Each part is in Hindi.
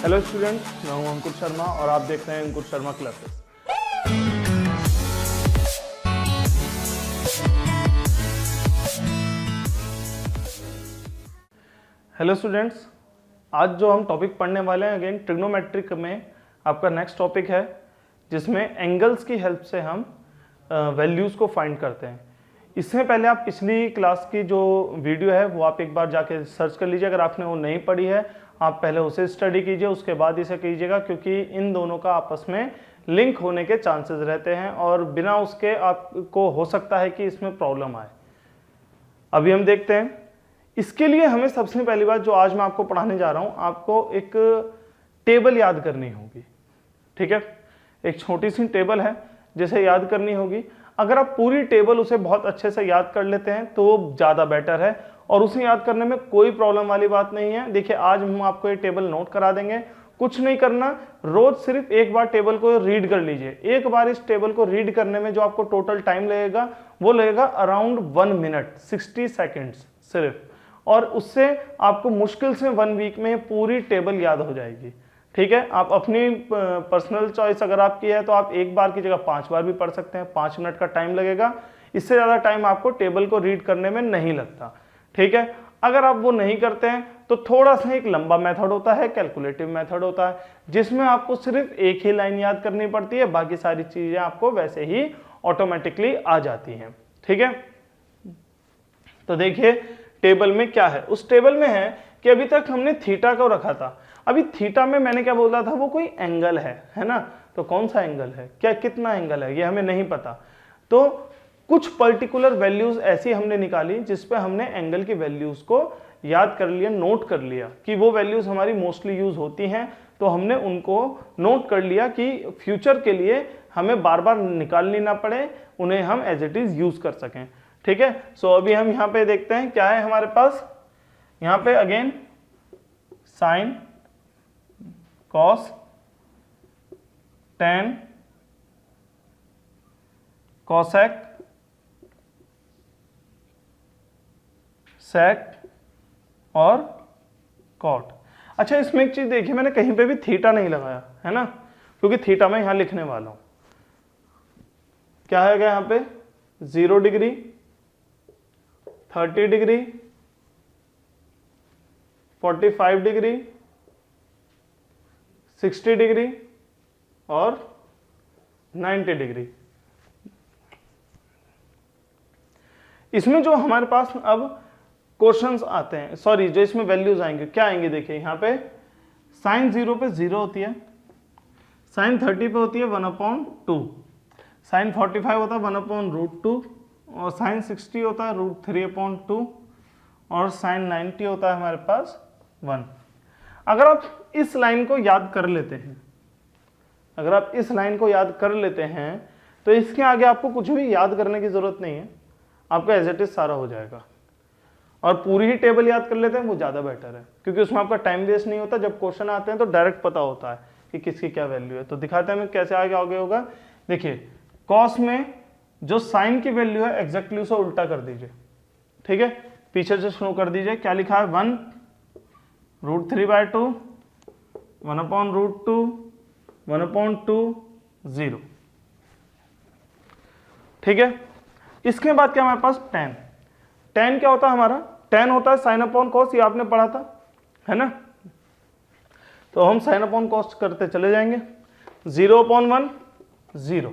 हेलो स्टूडेंट्स, मैं हूं अंकुर शर्मा और आप देख रहे हैं अंकुर शर्मा क्लासेस। हेलो स्टूडेंट्स, आज जो हम टॉपिक पढ़ने वाले हैं अगेन ट्रिग्नोमेट्रिक में आपका नेक्स्ट टॉपिक है, जिसमें एंगल्स की हेल्प से हम वैल्यूज़ को फाइंड करते हैं। इससे पहले आप पिछली क्लास की जो वीडियो है वो आप एक बार जाके सर्च कर लीजिए। अगर आपने वो नहीं पढ़ी है, आप पहले उसे स्टडी कीजिए, उसके बाद इसे कीजिएगा, क्योंकि इन दोनों का आपस में लिंक होने के चांसेस रहते हैं और बिना उसके आपको हो सकता है कि इसमें प्रॉब्लम आए। अभी हम देखते हैं। इसके लिए हमें सबसे पहली बात जो आज मैं आपको पढ़ाने जा रहा हूं, आपको एक टेबल याद करनी होगी। ठीक है, एक छोटी सी टेबल है जिसे याद करनी होगी। अगर आप पूरी टेबल उसे बहुत अच्छे से याद कर लेते हैं तो ज़्यादा बेटर है और उसे याद करने में कोई प्रॉब्लम वाली बात नहीं है। देखिए, आज हम आपको ये टेबल नोट करा देंगे। कुछ नहीं करना, रोज सिर्फ एक बार टेबल को रीड कर लीजिए। एक बार इस टेबल को रीड करने में जो आपको टोटल टाइम लगेगा वो लगेगा अराउंड 1 मिनट 60 सेकेंड्स सिर्फ, और उससे आपको मुश्किल से 1 वीक में पूरी टेबल याद हो जाएगी। ठीक है, आप अपनी पर्सनल चॉइस अगर आपकी है तो आप एक बार की जगह 5 बार भी पढ़ सकते हैं। 5 मिनट का टाइम लगेगा, इससे ज़्यादा टाइम आपको टेबल को रीड करने में नहीं लगता। ठीक है, अगर आप वो नहीं करते हैं तो थोड़ा सा एक लंबा मेथड होता है, कैलकुलेटिव मेथड होता है, जिसमें आपको सिर्फ एक ही लाइन याद करनी पड़ती है, बाकी सारी चीज़ें आपको वैसे ही ऑटोमेटिकली आ जाती हैं। ठीक है, तो देखिए टेबल में क्या है। उस टेबल में है कि अभी तक हमने थीटा को रखा था। अभी थीटा में मैंने क्या बोला था, वो कोई एंगल है ना। तो कौन सा एंगल है, क्या कितना एंगल है, ये हमें नहीं पता। तो कुछ पर्टिकुलर वैल्यूज ऐसी हमने निकाली जिस पे हमने एंगल की वैल्यूज को याद कर लिया, नोट कर लिया कि वो वैल्यूज हमारी मोस्टली यूज होती हैं, तो हमने उनको नोट कर लिया कि फ्यूचर के लिए हमें बार बार निकालनी ना पड़े, उन्हें हम एज इट इज यूज कर सकें। ठीक है, सो अभी हम यहाँ पे देखते हैं क्या है हमारे पास। यहाँ पे again sine, cos, tan, cosec, sec और कॉट। अच्छा, इसमें एक चीज देखिए, मैंने कहीं पे भी थीटा नहीं लगाया है ना, क्योंकि थीटा मैं यहां लिखने वाला हूं। क्या है यहाँ पे 0 डिग्री, 30 डिग्री, 45 डिग्री, 60 डिग्री और 90 डिग्री। इसमें जो हमारे पास अब क्वेश्चंस आते हैं, सॉरी जो इसमें वैल्यूज आएंगे, क्या आएंगे देखिए यहाँ पे। साइन 0 पे 0 होती है, साइन 30 पे होती है 1/2, साइन 45 होता है 1/√2, और साइन 60 होता है √3/2, और साइन 90 होता है हमारे पास 1। अगर आप इस लाइन को याद कर लेते हैं, अगर आप इस लाइन को याद कर लेते हैं तो इसके आगे आपको कुछ भी याद करने की जरूरत नहीं है, आपका एज इट इज सारा हो जाएगा। और पूरी ही टेबल याद कर लेते हैं वो ज़्यादा बेटर है, क्योंकि उसमें आपका टाइम वेस्ट नहीं होता। जब क्वेश्चन आते हैं तो डायरेक्ट पता होता है कि किसकी क्या वैल्यू है। तो दिखाते हैं मैं कैसे आगे होगा। देखिए, कॉस में जो साइन की वैल्यू है एग्जैक्टली उसे उल्टा कर दीजिए। ठीक है, पीछे से शुरू कर दीजिए। क्या लिखा है, 1√3/2, 1/√2, 1/2, 0। ठीक है, इसके बाद क्या हमारे पास टेन। टेन क्या होता है हमारा, टेन होता है साइन अपॉन कॉस, ये आपने पढ़ा था है ना। तो हम साइन अपॉन कॉस करते चले जाएंगे। 0/1 0।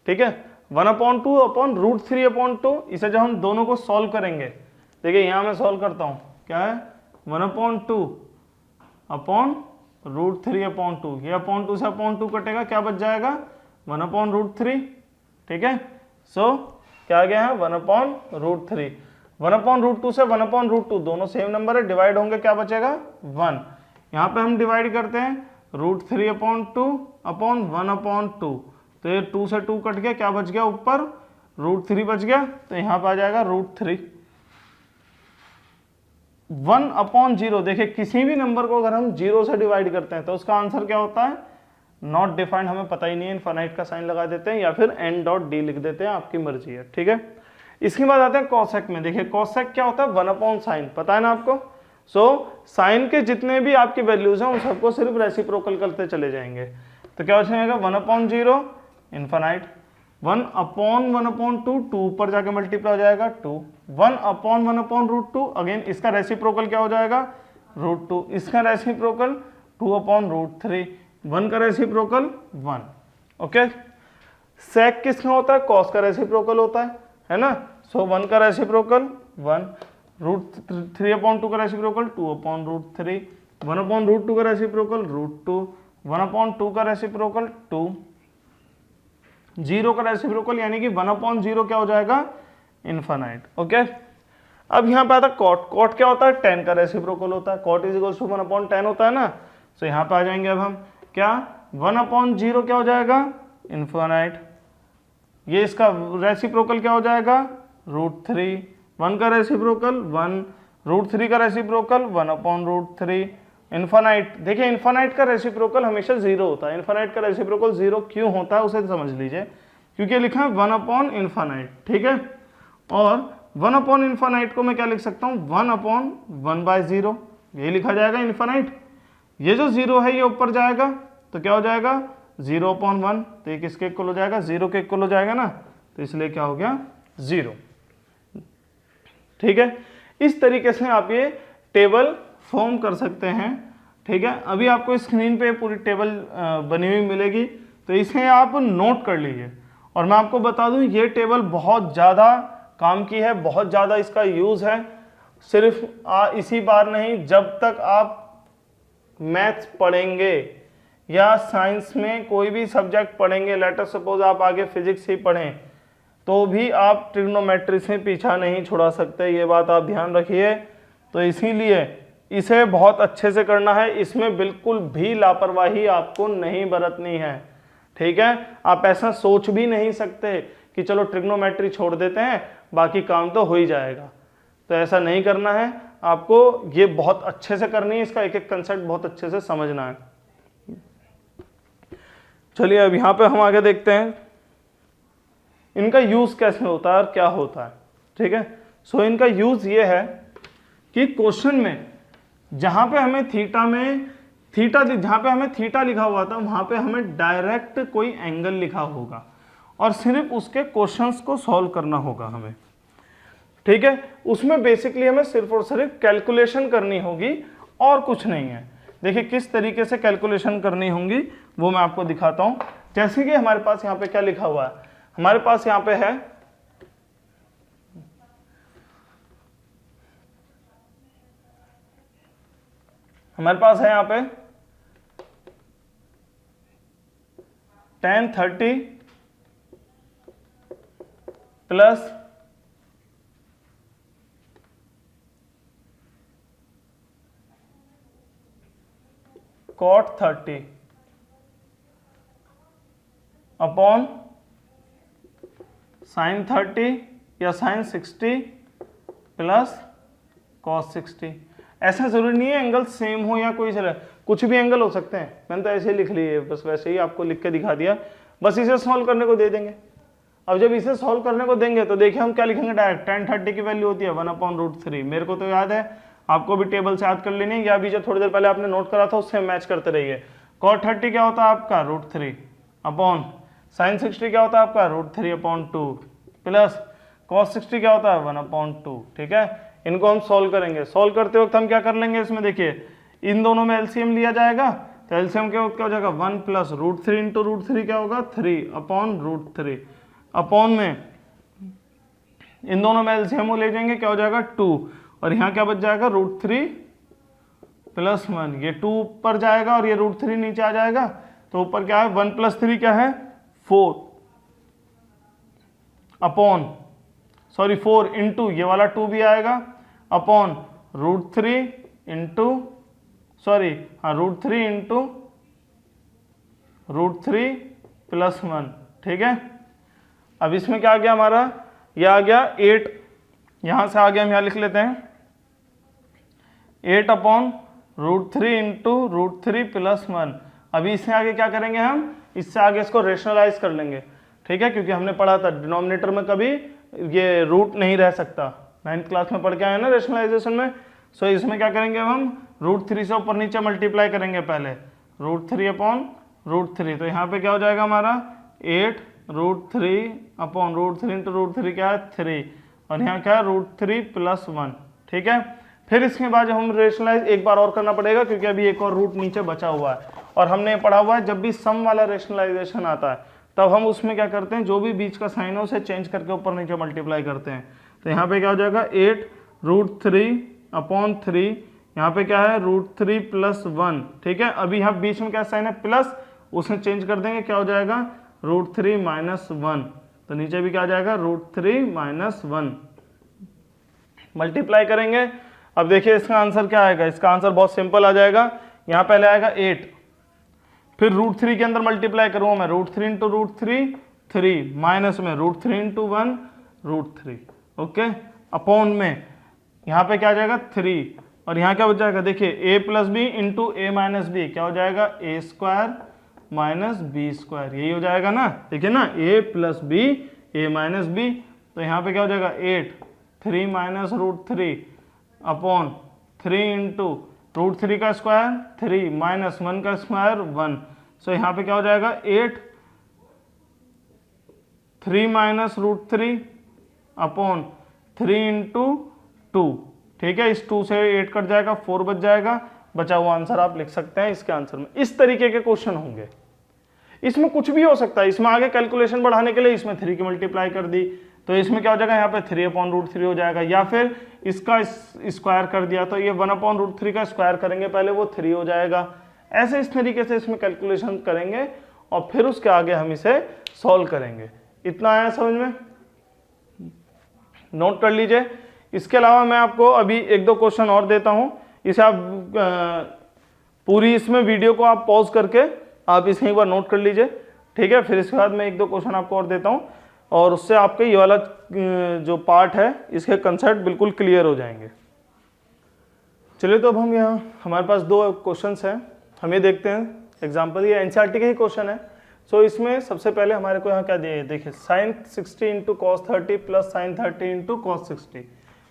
ठीक है, 1/2/√3/2। इसे जब हम दोनों को सॉल्व करेंगे, देखिए यहां मैं सॉल्व करता हूं, क्या है 1/2/√3/2। ये अपॉन 2 से अपॉन 2 कटेगा, क्या बच जाएगा 1/√3। ठीक है, सो क्या आ गया है 1/√3। 1/√2 से 1/√2 दोनों सेम नंबर है, डिवाइड होंगे, क्या बचेगा 1। यहाँ पे हम डिवाइड करते हैं √3/2/1/2, तो ये 2 से 2 कट गया, क्या बच गया ऊपर √3 बच गया, तो यहाँ पे आ जाएगा √3। 1/0। देखिए, किसी भी नंबर को अगर हम 0 से डिवाइड करते हैं तो उसका आंसर क्या होता है, नॉट डिफाइंड, हमें पता ही नहीं है, इनफाइनाइट का साइन लगा देते हैं या फिर n.d लिख देते हैं, आपकी मर्जी है। ठीक है, इसके बाद आते हैं कॉसेक में। देखिए कॉसेक क्या होता है, 1/sin, पता है ना आपको, सो साइन के जितने भी आपकी वैल्यूज हैं उन सबको सिर्फ रेसिप्रोकल करते चले जाएंगे। तो क्या हो जाएगा 1/0 इन्फानाइट, 1/1/2 2 ऊपर जाके मल्टीप्लाई हो जाएगा 2, 1/1/√2 अगेन इसका रेसिप्रोकल क्या हो जाएगा √2, इसका रेसिप्रोकल 2/√3, 1 का रेसिप्रोकल 1। ओके, सेक किसका होता है, कॉस का रेसिप्रोकल होता है ना। सो 1 का रेसिप्रोकल 1, √3/2 का रेसिप्रोकल 2/√3, 1/√2 का रेसिप्रोकल √2, 1/2 का रेसिप्रोकल 2, 0 का रेसिप्रोकल यानी कि 1/0 क्या हो जाएगा इन्फानाइट। ओके, अब यहाँ पे आता कॉट, कॉट क्या होता है, tan का रेसिप्रोकल होता है, कॉट इज इक्वल टू 1/10 होता है ना। सो यहाँ पे आ जाएंगे अब हम क्या 1/0 क्या हो जाएगा इन्फानाइट, ये इसका रेसिप्रोकल क्या हो जाएगा √3, 1 का रेसिप्रोकल 1, √3 का रेसिप्रोकल 1/√3 इन्फानाइट। देखिए इन्फानाइट का रेसिप्रोकल हमेशा 0 होता है, इन्फानाइट का रेसिप्रोकल 0 क्यों होता है उसे समझ लीजिए, क्योंकि लिखा है 1/इन्फानाइट, ठीक है। और 1/इन्फानाइट को मैं क्या लिख सकता हूँ 1/1/0, यही लिखा जाएगा इन्फानाइट। ये जो 0 है ये ऊपर जाएगा तो क्या हो जाएगा 0/1, तो ये किसके इक्वल हो जाएगा 0 के इक्वल हो जाएगा ना, तो इसलिए क्या हो गया 0। ठीक है, इस तरीके से आप ये टेबल फॉर्म कर सकते हैं। ठीक है, अभी आपको स्क्रीन पे पूरी टेबल बनी हुई मिलेगी, तो इसे आप नोट कर लीजिए। और मैं आपको बता दूं ये टेबल बहुत ज़्यादा काम की है, बहुत ज़्यादा इसका यूज़ है। सिर्फ इसी बार नहीं, जब तक आप मैथ्स पढ़ेंगे या साइंस में कोई भी सब्जेक्ट पढ़ेंगे, लेटर सपोज आप आगे फिजिक्स ही पढ़ें, तो भी आप ट्रिग्नोमेट्री से पीछा नहीं छुड़ा सकते, ये बात आप ध्यान रखिए। तो इसीलिए इसे बहुत अच्छे से करना है, इसमें बिल्कुल भी लापरवाही आपको नहीं बरतनी है। ठीक है, आप ऐसा सोच भी नहीं सकते कि चलो ट्रिग्नोमेट्री छोड़ देते हैं बाकी काम तो हो ही जाएगा, तो ऐसा नहीं करना है। आपको ये बहुत अच्छे से करनी है, इसका एक एक कंसेप्ट बहुत अच्छे से समझना है। चलिए अब यहाँ पे हम आगे देखते हैं इनका यूज कैसे होता है और क्या होता है। ठीक है, सो इनका यूज ये है कि क्वेश्चन में जहां पे हमें थीटा लिखा हुआ था वहां पे हमें डायरेक्ट कोई एंगल लिखा होगा और सिर्फ उसके क्वेश्चंस को सॉल्व करना होगा हमें। ठीक है, उसमें बेसिकली हमें सिर्फ और सिर्फ कैलकुलेशन करनी होगी और कुछ नहीं है। देखिए किस तरीके से कैलकुलेशन करनी होगी वो मैं आपको दिखाता हूं। जैसे कि हमारे पास यहाँ पे क्या लिखा हुआ है, हमारे पास यहाँ पे है यहाँ पे tan 30 plus cot 30 upon sin 30 या sin 60 प्लस cos 60। ऐसा जरूरी नहीं है एंगल सेम हो या कोई चले, कुछ भी एंगल हो सकते हैं। मैंने तो ऐसे ही लिख लिए, बस वैसे ही आपको लिख के दिखा दिया। बस इसे सॉल्व करने को दे देंगे। अब जब इसे सॉल्व करने को देंगे तो देखिए हम क्या लिखेंगे डायरेक्ट। tan 30 की वैल्यू होती है 1/√3, मेरे को तो याद है, आपको भी टेबल से याद कर लेनी है, या अभी जो थोड़ी देर पहले आपने नोट करा था उससे मैच करते रहिए। cot 30 क्या होता है आपका √3 अपॉन sin 60 क्या होता है आपका √3/2 प्लस cos 60 क्या होता है 1/2। ठीक है, इनको हम सॉल्व करेंगे। सॉल्व करते वक्त हम क्या कर लेंगे, इसमें देखिए इन दोनों में एलसीएम लिया जाएगा, तो एलसीएम के वक्त क्या हो जाएगा 1 प्लस √3 इंटू √3 क्या होगा 3/√3 अपॉन में इन दोनों में एलसीएम ले जाएंगे क्या हो जाएगा 2, और यहाँ क्या बच जाएगा √3 प्लस 1, ये 2 ऊपर जाएगा और ये √3 नीचे आ जाएगा, तो ऊपर क्या है 1 प्लस 3 क्या है 4 अपॉन 4 इंटू ये वाला 2 भी आएगा अपॉन √3 इंटू √3 इंटू √3 प्लस 1। ठीक है, अब इसमें क्या आ गया हमारा, ये आ गया 8, यहां से आगे हम यहां लिख लेते हैं 8 अपॉन √3 इंटू √3 प्लस 1। अभी इससे आगे क्या करेंगे हम, इससे आगे इसको रेशनलाइज कर लेंगे। ठीक है, क्योंकि हमने पढ़ा था डिनोमिनेटर में कभी ये रूट नहीं रह सकता, 9th क्लास में पढ़ के आए ना रेशनलाइजेशन में। सो इसमें क्या करेंगे अब हम √3 से ऊपर नीचे मल्टीप्लाई करेंगे पहले, √3/√3, तो यहाँ पे क्या हो जाएगा हमारा 8√3/√3 इंटू √3 क्या है 3, और यहाँ क्या है √3 + 1, ठीक है। फिर इसके बाद जब हम रेशनलाइज एक बार और करना पड़ेगा क्योंकि अभी एक और रूट नीचे बचा हुआ है, और हमने पढ़ा हुआ है जब भी सम वाला रेशनलाइजेशन आता है तब हम उसमें क्या करते हैं, जो भी बीच का साइन है उसे चेंज करके ऊपर नीचे मल्टीप्लाई करते हैं। तो यहाँ पे क्या हो जाएगा 8√3/3, यहाँ पे क्या है √3 + 1, ठीक है। अभी यहाँ बीच में क्या साइन है प्लस, उसे चेंज कर देंगे, क्या हो जाएगा √3 - 1, तो नीचे भी क्या आ जाएगा √3 - 1, मल्टीप्लाई करेंगे। अब देखिए इसका आंसर क्या आएगा, इसका आंसर बहुत सिंपल आ जाएगा। यहाँ पहले आएगा 8, फिर √3 के अंदर मल्टीप्लाई करूँगा मैं, √3 इंटू √3 3, माइनस में √3 इंटू 1 √3, ओके, अपॉन में यहाँ पे क्या आ जाएगा 3, और यहाँ क्या हो जाएगा देखिए a + b into a - b, क्या हो जाएगा a² - b², यही हो जाएगा ना, देखिए ना a + b a - b, तो यहाँ पे क्या हो जाएगा 8 3 - √3 अपॉन 3 इंटू √3 का स्क्वायर 3 माइनस 1 का स्क्वायर 1, सो यहाँ पे क्या हो जाएगा 8 3 - √3 अपॉन 3 इंटू 2, ठीक है। इस 2 से 8 कट जाएगा, 4 बच जाएगा, बचा हुआ आंसर आप लिख सकते हैं इसके आंसर में। इस तरीके के क्वेश्चन होंगे, इसमें कुछ भी हो सकता है, इसमें आगे कैलकुलेशन बढ़ाने के लिए इसमें 3 की मल्टीप्लाई कर दी, तो इसमें क्या हो जाएगा यहाँ पे 3/√3 हो जाएगा, या फिर इसका स्क्वायर कर दिया तो ये 1/√3 का स्क्वायर करेंगे पहले, वो 3 हो जाएगा। ऐसे इस तरीके से इसमें कैलकुलेशन करेंगे और फिर उसके आगे हम इसे सॉल्व करेंगे। इतना आया समझ में, नोट कर लीजिए। इसके अलावा मैं आपको अभी 1-2 क्वेश्चन और देता हूं, इसे आप पूरी इसमें वीडियो को आप पॉज करके आप इसे एक बार नोट कर लीजिए, ठीक है। फिर इसके बाद मैं 1-2 क्वेश्चन आपको और देता हूं, और उससे आपके ये वाला जो पार्ट है इसके कंसेप्ट बिल्कुल क्लियर हो जाएंगे। चलिए तो अब हम यहाँ हमारे पास 2 क्वेश्चंस हैं, हम ये देखते हैं एग्जांपल, ये एनसीईआरटी के ही क्वेश्चन है। सो इसमें सबसे पहले हमारे को यहाँ क्या दिया है, देखिए sin 60 into cos 30 plus sin 30 into cos 60।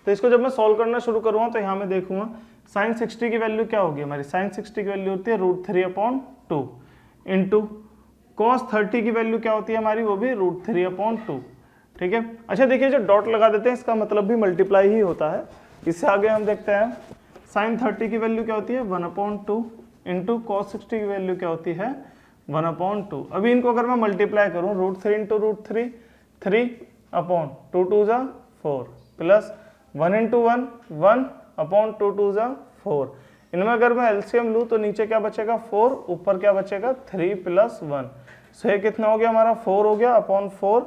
तो इसको जब मैं सॉल्व करना शुरू करूँगा तो यहाँ मैं देखूंगा sin 60 की वैल्यू क्या होगी हमारी, sin 60 की वैल्यू होती है √3/2 इंटू cos 30 की वैल्यू क्या होती है हमारी, वो भी √3/2, ठीक है। अच्छा देखिए जो डॉट लगा देते हैं इसका मतलब भी मल्टीप्लाई ही होता है। इससे आगे हम देखते हैं sin 30 की वैल्यू क्या होती है 1/2 इंटू cos 60 की वैल्यू क्या होती है 1/2। अभी इनको अगर मैं मल्टीप्लाई करूँ √3 इंटू √3 3/2 2 = 4 प्लस 1 इंटू 1 1/2 2 = 4। इनमें अगर मैं एलसीएम लूँ तो नीचे क्या बचेगा 4, ऊपर क्या बचेगा 3 + 1, सो ये कितना हो गया हमारा 4 हो गया अपॉन 4,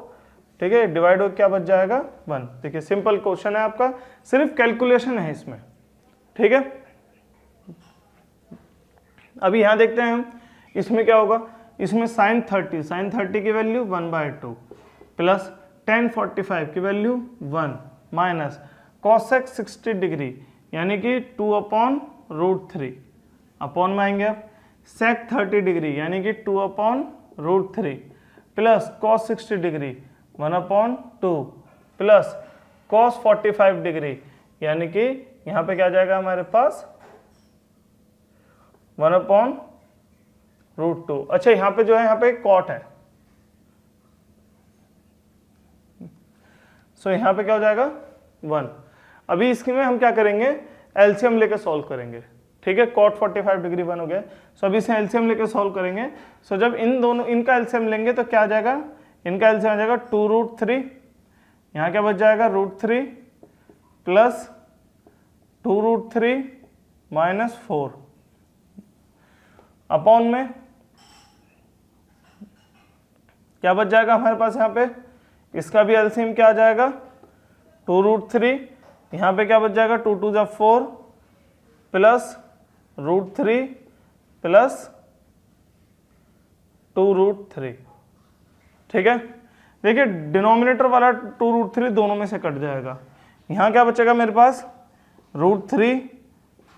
ठीक है, डिवाइड हो क्या बच जाएगा 1। देखिए सिंपल क्वेश्चन है आपका, सिर्फ कैलकुलेशन है इसमें, ठीक है। अभी यहाँ देखते हैं हम इसमें क्या होगा, इसमें sin 30 की वैल्यू 1/2 प्लस tan 45 की वैल्यू 1 माइनस cosec 60 डिग्री यानी कि 2/√3 अपॉन में आएंगे आप sec 30 डिग्री यानी कि 2/√3 plus cos 60 degree 1/2 plus cos 45 degree यानी कि यहाँ पे क्या जाएगा हमारे पास 1/√2। अच्छा यहाँ पे जो है यहाँ पे cot है, सो यहाँ पे क्या हो जाएगा 1। अभी इसके में हम क्या करेंगे एलसीएम लेके सॉल्व करेंगे, ठीक है। cot 45 डिग्री 1 हो गया, सो अभी इसे एलसीएम लेके सॉल्व करेंगे। सो जब इन दोनों इनका एलसीएम लेंगे तो क्या आ जाएगा, इनका एलसीएम आ जाएगा 2√3, यहाँ क्या बच जाएगा √3 प्लस 2√3 माइनस 4 अपॉन में क्या बच जाएगा हमारे पास, यहाँ पे इसका भी एलसीएम क्या आ जाएगा 2√3, यहाँ पे क्या बच जाएगा 2 2 = 4 प्लस √3 प्लस 2√3, ठीक है। देखिए डिनोमिनेटर वाला 2√3 दोनों में से कट जाएगा, यहाँ क्या बचेगा मेरे पास √3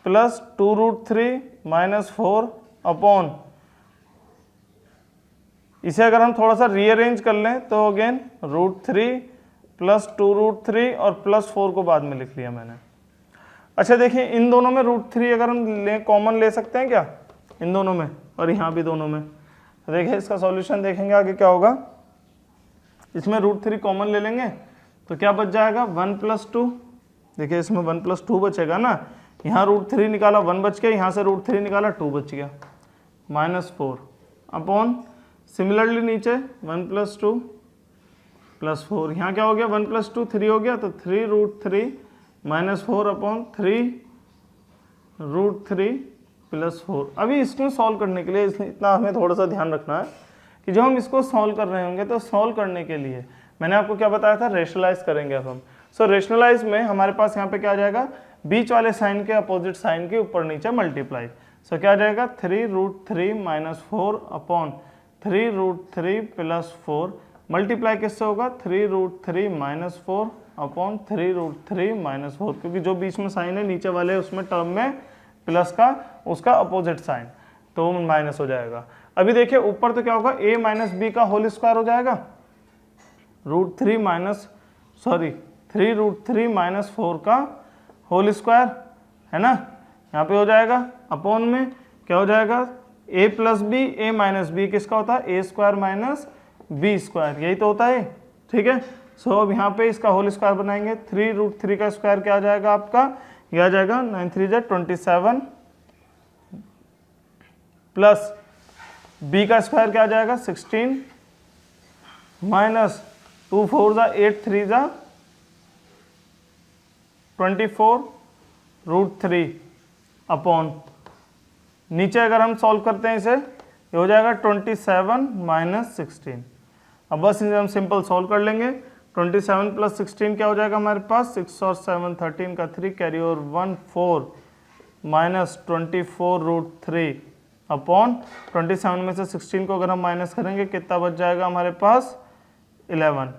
प्लस 2√3 माइनस 4 अपॉन, इसे अगर हम थोड़ा सा रीअरेंज कर लें तो अगेन √3 प्लस 2√3 और प्लस 4 को बाद में लिख लिया मैंने। अच्छा देखिए, इन दोनों में √3 अगर हम कॉमन ले सकते हैं क्या, इन दोनों में और यहाँ भी दोनों में। तो देखिए इसका सॉल्यूशन देखेंगे आगे क्या होगा। इसमें √3 कॉमन ले लेंगे तो क्या बच जाएगा 1 + 2। देखिए इसमें 1 + 2 बचेगा ना, यहाँ √3 निकाला 1 बच गया, यहाँ से √3 निकाला 2 बच गया, -4 अपॉन सिमिलरली नीचे 1 + 2 + 4, यहाँ क्या हो गया 1 + 2 3 हो गया, तो 3√3 -4 अपॉन 3√3 + 4। अभी इसको सॉल्व करने के लिए इतना हमें थोड़ा सा ध्यान रखना है कि जब हम इसको सॉल्व कर रहे होंगे तो सॉल्व करने के लिए मैंने आपको क्या बताया था, रेशनलाइज करेंगे अब हम। सो रेशनलाइज में हमारे पास यहाँ पे क्या आ जाएगा, बीच वाले साइन के अपोजिट साइन के ऊपर नीचे मल्टीप्लाई। सो क्या आ जाएगा 3√3 - 4 अपॉन 3√3 + 4 मल्टीप्लाई किससे होगा 3√3 - 4 अपॉन 3√3 - 4, क्योंकि जो बीच में साइन है नीचे वाले उसमें टर्म में प्लस का उसका अपोजिट साइन, तो माइनस हो जाएगा। अभी देखिए ऊपर तो क्या होगा a - b का होल स्क्वायर हो जाएगा, 3√3 - 4 का होल स्क्वायर है ना, यहाँ पे हो जाएगा। अपॉन में क्या हो जाएगा a + b, a - b किसका होता है a² - b², यही तो होता है, ठीक है। सो अब यहाँ पे इसका होल स्क्वायर बनाएंगे, 3√3 का स्क्वायर क्या आ जाएगा आपका, यह आ जाएगा 9 3 जा 27 प्लस b का स्क्वायर क्या आ जाएगा 16 माइनस 2 4 जा 8 3 जा 24√3 अपॉन नीचे अगर हम सॉल्व करते हैं इसे, ये हो जाएगा 27 - 16। अब बस इसे हम सिंपल सॉल्व कर लेंगे। 27 + 16 क्या हो जाएगा हमारे पास, 6 और 7 13 का 3 कैरी और 1 4 माइनस 24√3 अपॉन 27 में से 16 को अगर हम माइनस करेंगे कितना बच जाएगा हमारे पास 11,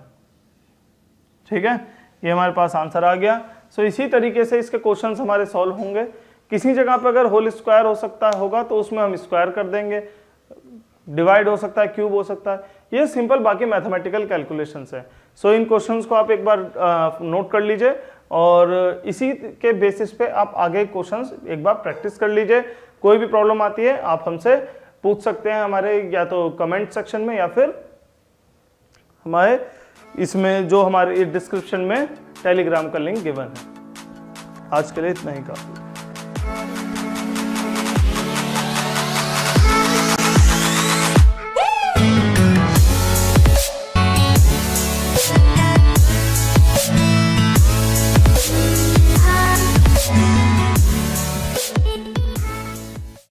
ठीक है। ये हमारे पास आंसर आ गया। सो इसी तरीके से इसके क्वेश्चंस हमारे सॉल्व होंगे। किसी जगह पर अगर होल स्क्वायर हो सकता होगा तो उसमें हम स्क्वायर कर देंगे, डिवाइड हो सकता है, क्यूब हो सकता है, ये सिंपल बाकी मैथमेटिकल कैलकुलेशंस है। सो इन क्वेश्चंस को आप एक बार नोट कर लीजिए और इसी के बेसिस पे आप आगे क्वेश्चंस एक बार प्रैक्टिस कर लीजिए। कोई भी प्रॉब्लम आती है आप हमसे पूछ सकते हैं हमारे या तो कमेंट सेक्शन में या फिर हमारे इसमें जो हमारे डिस्क्रिप्शन में टेलीग्राम का लिंक गिवन है। आज के लिए इतना ही काफी।